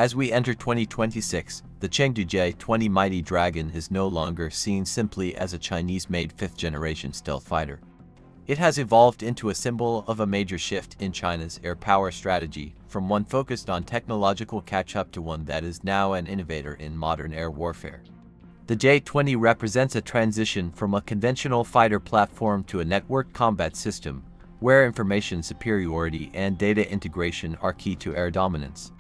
As we enter 2026, the Chengdu J-20 Mighty Dragon is no longer seen simply as a Chinese-made fifth-generation stealth fighter. It has evolved into a symbol of a major shift in China's air power strategy, from one focused on technological catch-up to one that is now an innovator in modern air warfare. The J-20 represents a transition from a conventional fighter platform to a networked combat system, where information superiority and data integration are key to air dominance.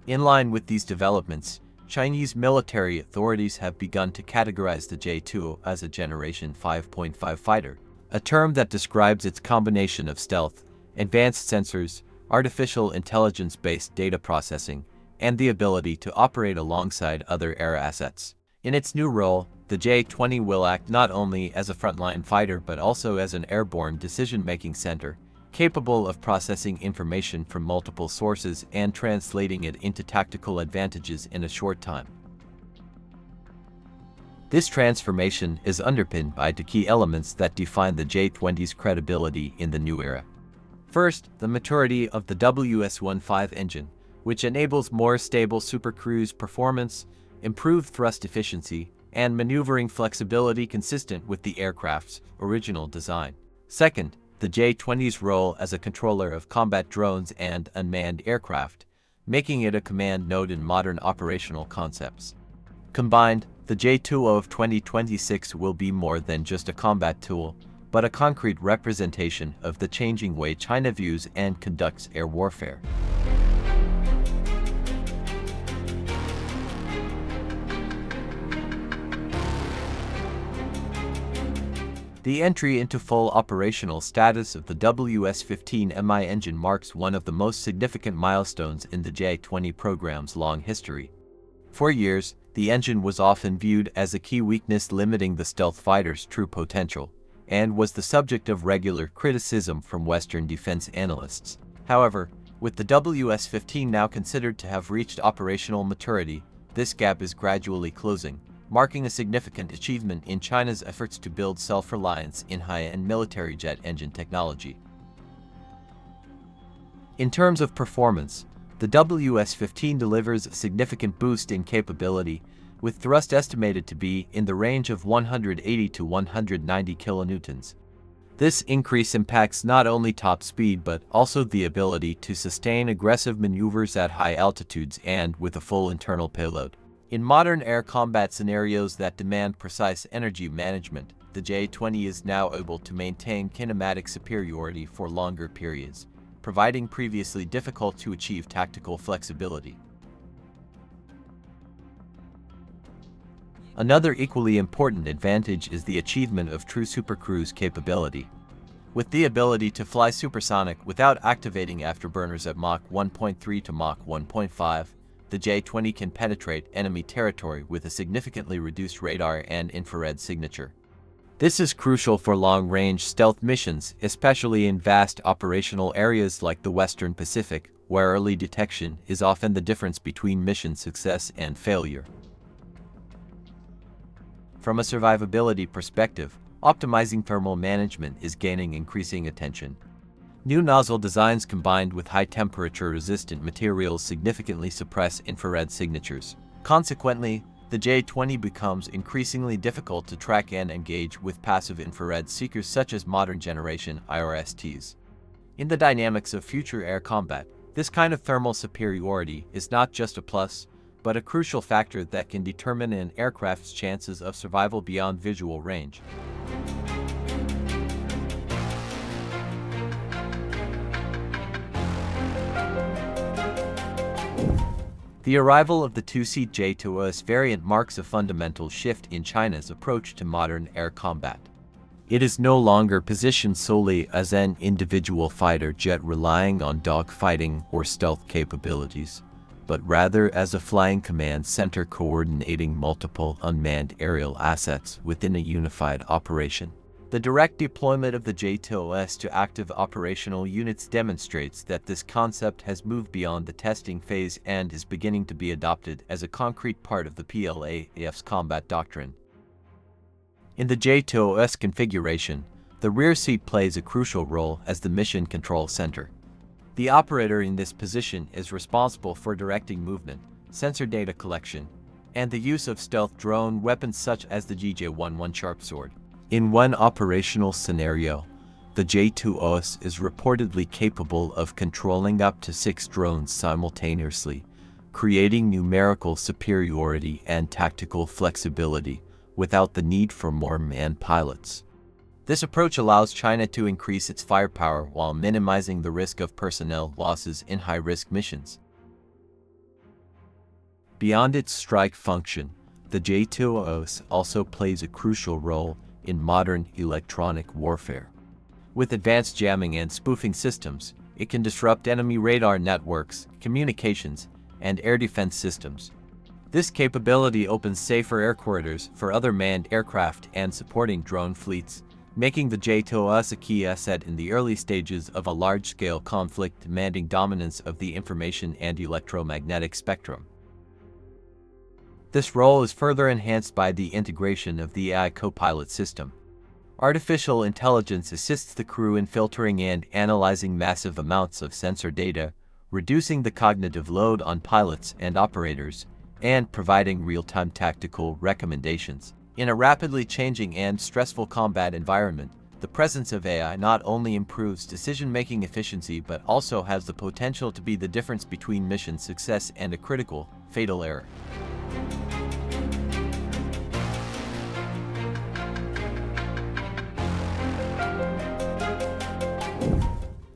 In line with these developments, Chinese military authorities have begun to categorize the J-20 as a Generation 5.5 fighter, a term that describes its combination of stealth, advanced sensors, artificial intelligence-based data processing, and the ability to operate alongside other air assets. In its new role, the J-20 will act not only as a frontline fighter but also as an airborne decision-making center, capable of processing information from multiple sources and translating it into tactical advantages in a short time. This transformation is underpinned by two key elements that define the J-20's credibility in the new era. First, the maturity of the WS-15 engine, which enables more stable supercruise performance, improved thrust efficiency, and maneuvering flexibility consistent with the aircraft's original design. Second, the J-20's role as a controller of combat drones and unmanned aircraft, making it a command node in modern operational concepts. Combined, the J-20 of 2026 will be more than just a combat tool, but a concrete representation of the changing way China views and conducts air warfare. The entry into full operational status of the WS-15 engine marks one of the most significant milestones in the J-20 program's long history. For years, the engine was often viewed as a key weakness limiting the stealth fighter's true potential, and was the subject of regular criticism from Western defense analysts. However, with the WS-15 now considered to have reached operational maturity, this gap is gradually closing, marking a significant achievement in China's efforts to build self-reliance in high-end military jet engine technology. In terms of performance, the WS-15 delivers a significant boost in capability, with thrust estimated to be in the range of 180 to 190 kilonewtons. This increase impacts not only top speed but also the ability to sustain aggressive maneuvers at high altitudes and with a full internal payload. In modern air combat scenarios that demand precise energy management, the J-20 is now able to maintain kinematic superiority for longer periods, providing previously difficult-to-achieve tactical flexibility. Another equally important advantage is the achievement of true supercruise capability. With the ability to fly supersonic without activating afterburners at Mach 1.3 to Mach 1.5, the J-20 can penetrate enemy territory with a significantly reduced radar and infrared signature. This is crucial for long-range stealth missions, especially in vast operational areas like the Western Pacific, where early detection is often the difference between mission success and failure. From a survivability perspective, optimizing thermal management is gaining increasing attention. New nozzle designs combined with high-temperature resistant materials significantly suppress infrared signatures. Consequently, the J-20 becomes increasingly difficult to track and engage with passive infrared seekers such as modern generation IRSTs. In the dynamics of future air combat, this kind of thermal superiority is not just a plus, but a crucial factor that can determine an aircraft's chances of survival beyond visual range. The arrival of the two-seat J-20 variant marks a fundamental shift in China's approach to modern air combat. It is no longer positioned solely as an individual fighter jet relying on dogfighting or stealth capabilities, but rather as a flying command center coordinating multiple unmanned aerial assets within a unified operation. The direct deployment of the J-20 to active operational units demonstrates that this concept has moved beyond the testing phase and is beginning to be adopted as a concrete part of the PLA's combat doctrine. In the J-20 configuration, the rear seat plays a crucial role as the mission control center. The operator in this position is responsible for directing movement, sensor data collection, and the use of stealth drone weapons such as the J-11 Sharp Sword. In one operational scenario, the J-20s is reportedly capable of controlling up to 6 drones simultaneously, creating numerical superiority and tactical flexibility without the need for more manned pilots. This approach allows China to increase its firepower while minimizing the risk of personnel losses in high-risk missions. Beyond its strike function, the J-20s also plays a crucial role in modern electronic warfare. With advanced jamming and spoofing systems, it can disrupt enemy radar networks, communications, and air defense systems. This capability opens safer air corridors for other manned aircraft and supporting drone fleets, making the J-20s a key asset in the early stages of a large-scale conflict demanding dominance of the information and electromagnetic spectrum. This role is further enhanced by the integration of the AI co-pilot system. Artificial intelligence assists the crew in filtering and analyzing massive amounts of sensor data, reducing the cognitive load on pilots and operators, and providing real-time tactical recommendations. In a rapidly changing and stressful combat environment, the presence of AI not only improves decision-making efficiency but also has the potential to be the difference between mission success and a critical, fatal error.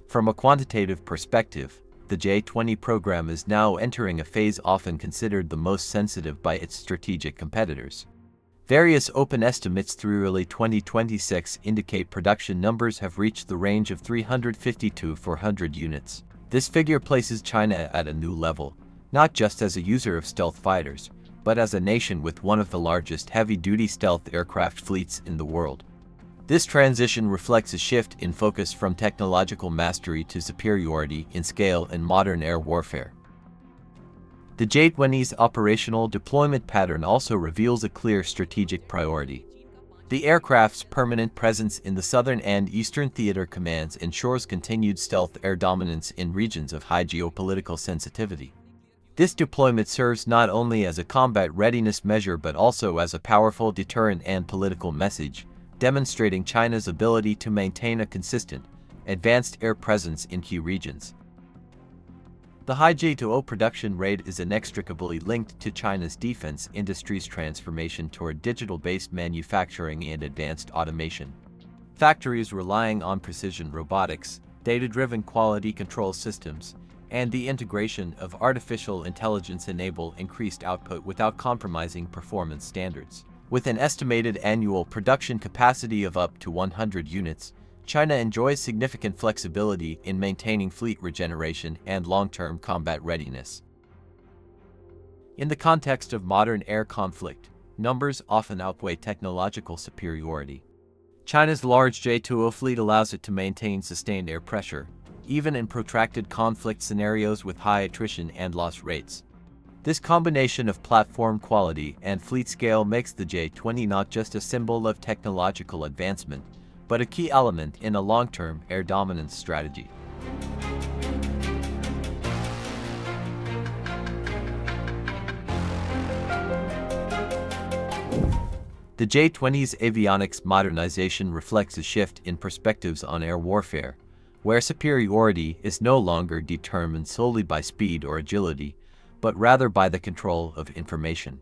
From a quantitative perspective, the J-20 program is now entering a phase often considered the most sensitive by its strategic competitors. Various open estimates through early 2026 indicate production numbers have reached the range of 350 to 400 units. This figure places China at a new level, not just as a user of stealth fighters, but as a nation with one of the largest heavy-duty stealth aircraft fleets in the world. This transition reflects a shift in focus from technological mastery to superiority in scale in modern air warfare. The J-20's operational deployment pattern also reveals a clear strategic priority. The aircraft's permanent presence in the Southern and Eastern Theater Commands ensures continued stealth air dominance in regions of high geopolitical sensitivity. This deployment serves not only as a combat readiness measure but also as a powerful deterrent and political message, demonstrating China's ability to maintain a consistent, advanced air presence in key regions. The high J-20 production rate is inextricably linked to China's defense industry's transformation toward digital-based manufacturing and advanced automation. Factories relying on precision robotics, data-driven quality control systems, and the integration of artificial intelligence enable increased output without compromising performance standards. With an estimated annual production capacity of up to 100 units, China enjoys significant flexibility in maintaining fleet regeneration and long-term combat readiness. In the context of modern air conflict, numbers often outweigh technological superiority. China's large J-20 fleet allows it to maintain sustained air pressure, even in protracted conflict scenarios with high attrition and loss rates. This combination of platform quality and fleet scale makes the J-20 not just a symbol of technological advancement, but a key element in a long-term air dominance strategy. The J-20's avionics modernization reflects a shift in perspectives on air warfare, where superiority is no longer determined solely by speed or agility, but rather by the control of information.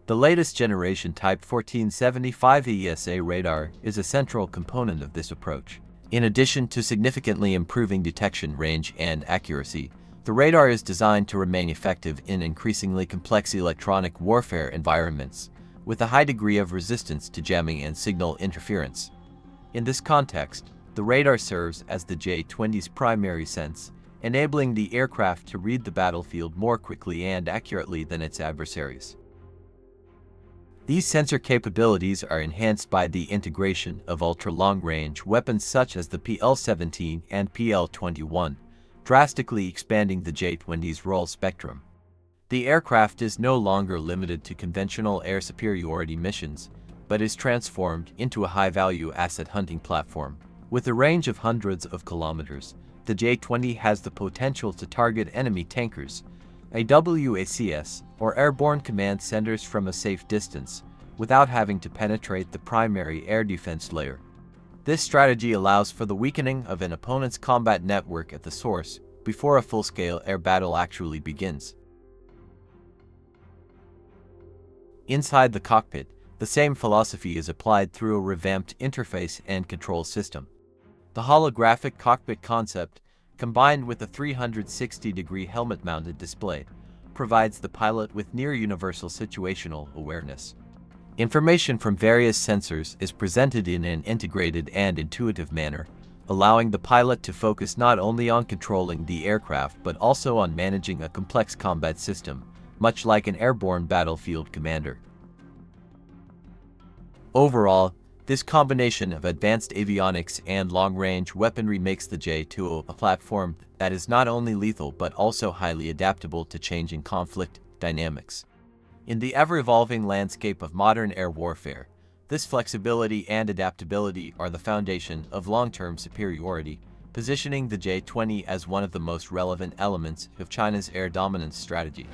The latest generation Type 1475 ESA radar is a central component of this approach. In addition to significantly improving detection range and accuracy, the radar is designed to remain effective in increasingly complex electronic warfare environments, with a high degree of resistance to jamming and signal interference. In this context, the radar serves as the J-20's primary sense, enabling the aircraft to read the battlefield more quickly and accurately than its adversaries. These sensor capabilities are enhanced by the integration of ultra-long-range weapons such as the PL-17 and PL-21, drastically expanding the J-20's role spectrum. The aircraft is no longer limited to conventional air superiority missions, but is transformed into a high-value asset hunting platform. With a range of hundreds of kilometers, the J-20 has the potential to target enemy tankers, AWACS, or airborne command centers from a safe distance, without having to penetrate the primary air defense layer. This strategy allows for the weakening of an opponent's combat network at the source before a full-scale air battle actually begins. Inside the cockpit, the same philosophy is applied through a revamped interface and control system. The holographic cockpit concept, combined with a 360-degree helmet-mounted display, provides the pilot with near-universal situational awareness. Information from various sensors is presented in an integrated and intuitive manner, allowing the pilot to focus not only on controlling the aircraft but also on managing a complex combat system, much like an airborne battlefield commander. Overall, this combination of advanced avionics and long-range weaponry makes the J-20 a platform that is not only lethal but also highly adaptable to changing conflict dynamics. In the ever-evolving landscape of modern air warfare, this flexibility and adaptability are the foundation of long-term superiority, positioning the J-20 as one of the most relevant elements of China's air dominance strategy.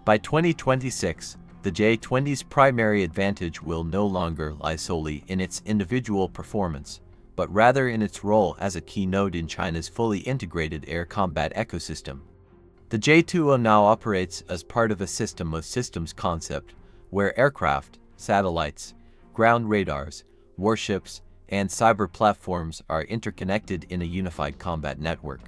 By 2026, the J-20's primary advantage will no longer lie solely in its individual performance, but rather in its role as a key node in China's fully integrated air combat ecosystem. The J-20 now operates as part of a system of systems concept, where aircraft, satellites, ground radars, warships, and cyber platforms are interconnected in a unified combat network.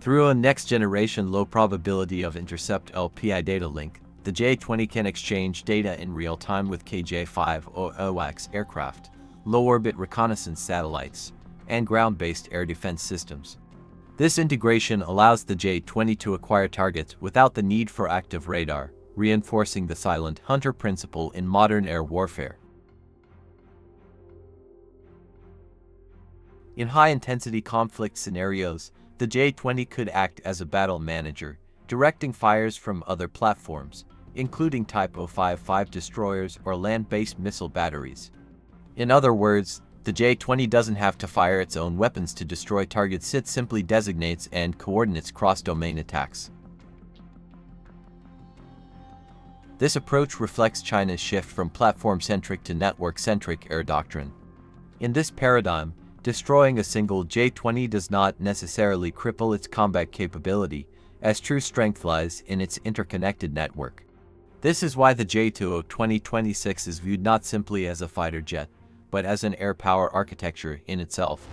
Through a next-generation low-probability of intercept LPI data link, the J-20 can exchange data in real time with KJ-5 aircraft, low-orbit reconnaissance satellites, and ground-based air defense systems. This integration allows the J-20 to acquire targets without the need for active radar, reinforcing the silent hunter principle in modern air warfare. In high-intensity conflict scenarios, the J-20 could act as a battle manager, directing fires from other platforms, including Type 055 destroyers or land-based missile batteries. In other words, the J-20 doesn't have to fire its own weapons to destroy targets, it simply designates and coordinates cross-domain attacks. This approach reflects China's shift from platform-centric to network-centric air doctrine. In this paradigm, destroying a single J-20 does not necessarily cripple its combat capability, as true strength lies in its interconnected network. This is why the J-20 2026 is viewed not simply as a fighter jet, but as an air power architecture in itself.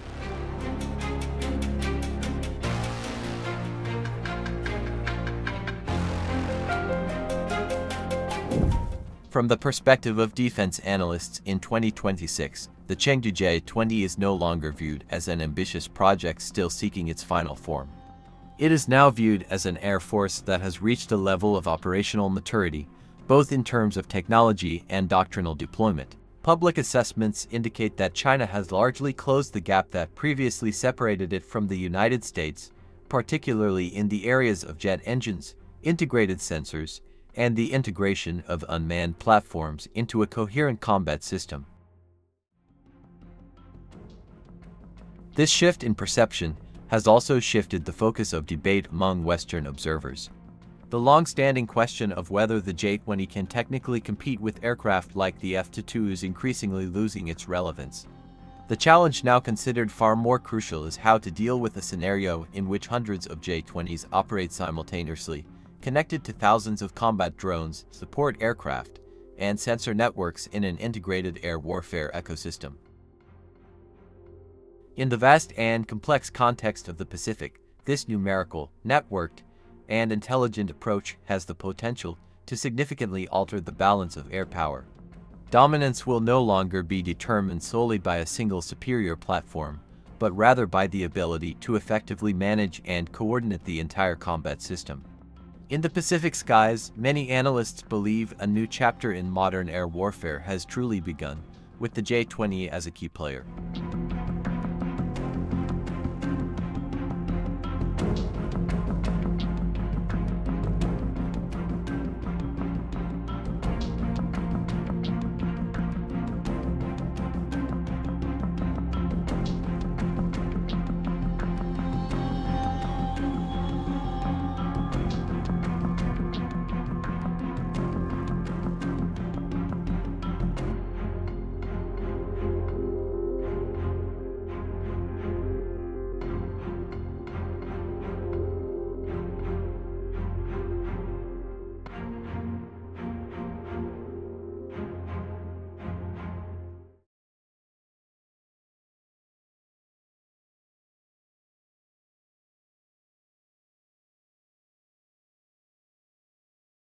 From the perspective of defense analysts in 2026, the Chengdu J-20 is no longer viewed as an ambitious project still seeking its final form. It is now viewed as an air force that has reached a level of operational maturity, both in terms of technology and doctrinal deployment. Public assessments indicate that China has largely closed the gap that previously separated it from the United States, particularly in the areas of jet engines, integrated sensors, and the integration of unmanned platforms into a coherent combat system. This shift in perception has also shifted the focus of debate among Western observers. The long-standing question of whether the J-20 can technically compete with aircraft like the F-22 is increasingly losing its relevance. The challenge now considered far more crucial is how to deal with a scenario in which hundreds of J-20s operate simultaneously, connected to thousands of combat drones, support aircraft, and sensor networks in an integrated air warfare ecosystem. In the vast and complex context of the Pacific, this numerical, networked, and intelligent approach has the potential to significantly alter the balance of air power. Dominance will no longer be determined solely by a single superior platform, but rather by the ability to effectively manage and coordinate the entire combat system. In the Pacific skies, many analysts believe a new chapter in modern air warfare has truly begun, with the J-20 as a key player.